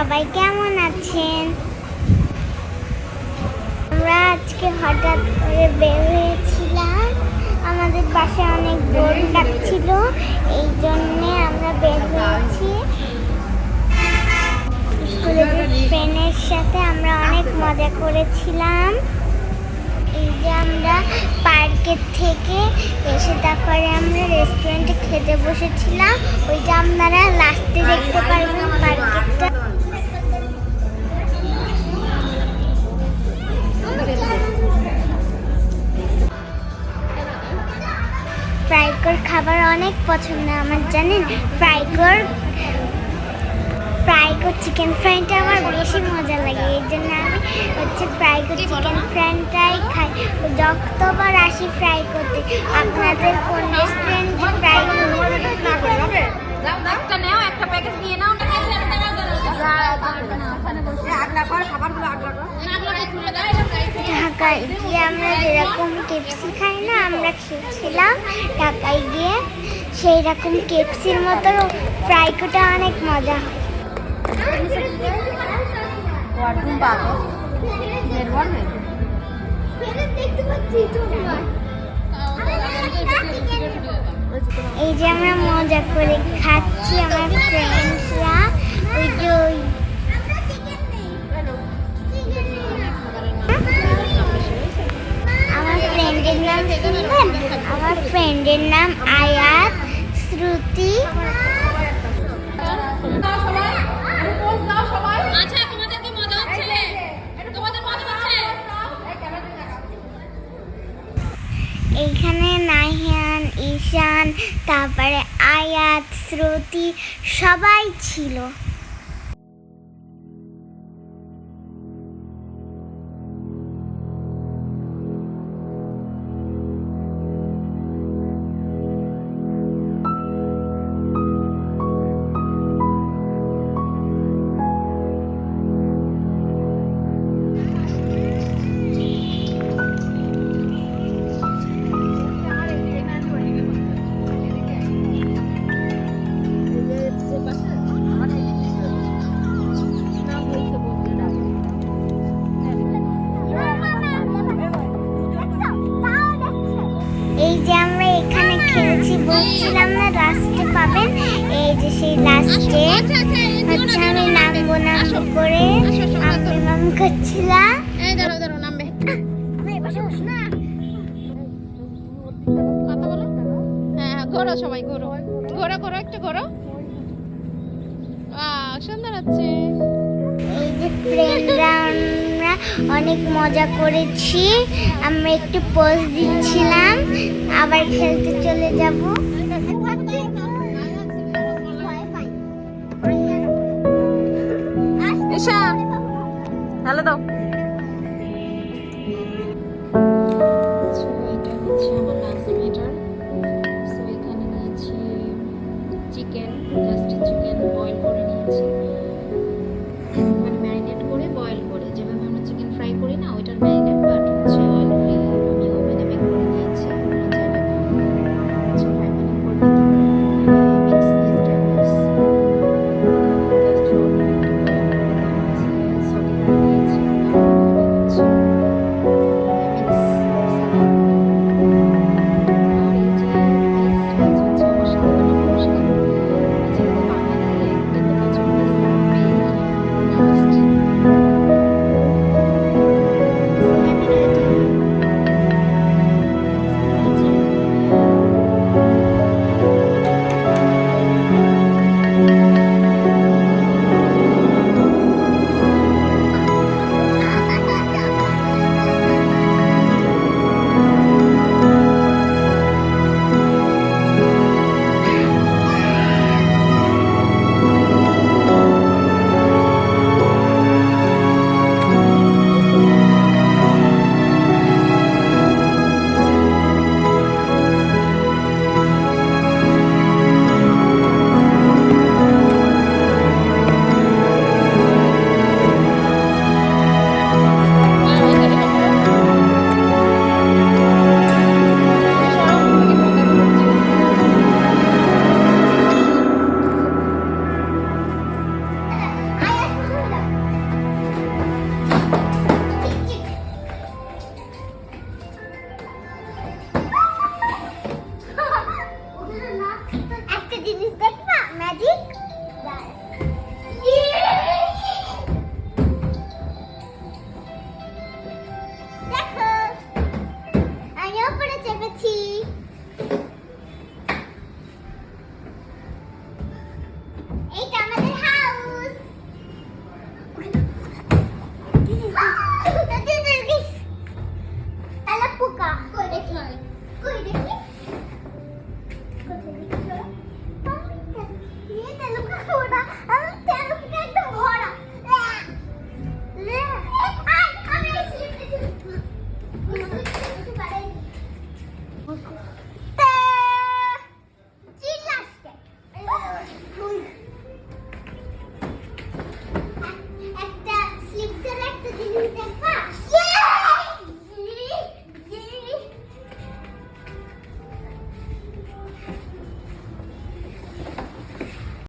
সবাই কেমন আছেন? আমরা আজকে হঠাৎ করে বের হয়েছিলাম। আমাদের বাসায় অনেক বোর লাগছিল, এই জন্যে আমরা বের হয়েছি। স্কুলের ফ্রেন্ডের সাথে আমরা অনেক মজা করেছিলাম। এই যে আমরা পার্কের থেকে এসে তারপরে আমরা রেস্টুরেন্টে খেতে বসেছিলাম। ওই যে আপনারা লাস্টে দেখতে পারবেন পার্কেরটা। ফ্রাইকোর খাবার অনেক পছন্দ আমার, জানেন? ফ্রাইকো চিকেন ফ্রাইটা আমার বেশি মজা লাগে, এই জন্য আমি ফ্রাইকো চিকেন ফ্রাইটাই খাই। যতবার আসি ফ্রাই করতে। আপনাদের কোন রেস্টুরেন্টে ফ্রাই ঢাকায় গিয়ে আমরা যেরকম কেপসি খাই না, আমরা খেয়েছিলাম ঢাকায় গিয়ে সেই রকম কেপসির মতো ফ্রাইকোটা অনেক মজা হয়। এই যে আমরা মজা করে খাচ্ছি আমার ফ্রেন্ডসরা। ওই যে আমার ফ্রেন্ডের নাম আয়াত, শ্রুতি। এইখানে নাহিয়ান, ঈশান, তারপরে আয়াত, শ্রুতি সবাই ছিল। এই যে আমরা এখানে খেলছি, বলছিলাম না লাস্টে পাবেন। এই যে সেই লাস্টে আমি নামবো নামবো করে নাম করছিলাম। ঘোরো সবাই, ঘোরো ঘোরো ঘোরো, একটু ঘোরো। সুন্দর হচ্ছে। এই যে ফ্রেন্ডরা আমরা অনেক মজা করেছি। আমরা একটু পোজ দিচ্ছিলাম, আবার খেলতে চলে যাব। হ্যালো দাও। চিকেন বয়েল করে নিয়েছি, মানে ম্যারিনেট করে বয়েল করে, যেভাবে আমরা চিকেন ফ্রাই করি না ওইটার ম্যারিনেট, বাট হচ্ছে অয়েল ফ্রি। আমি ওভেনে বেক করে নিয়েছি। খাবো না, আমি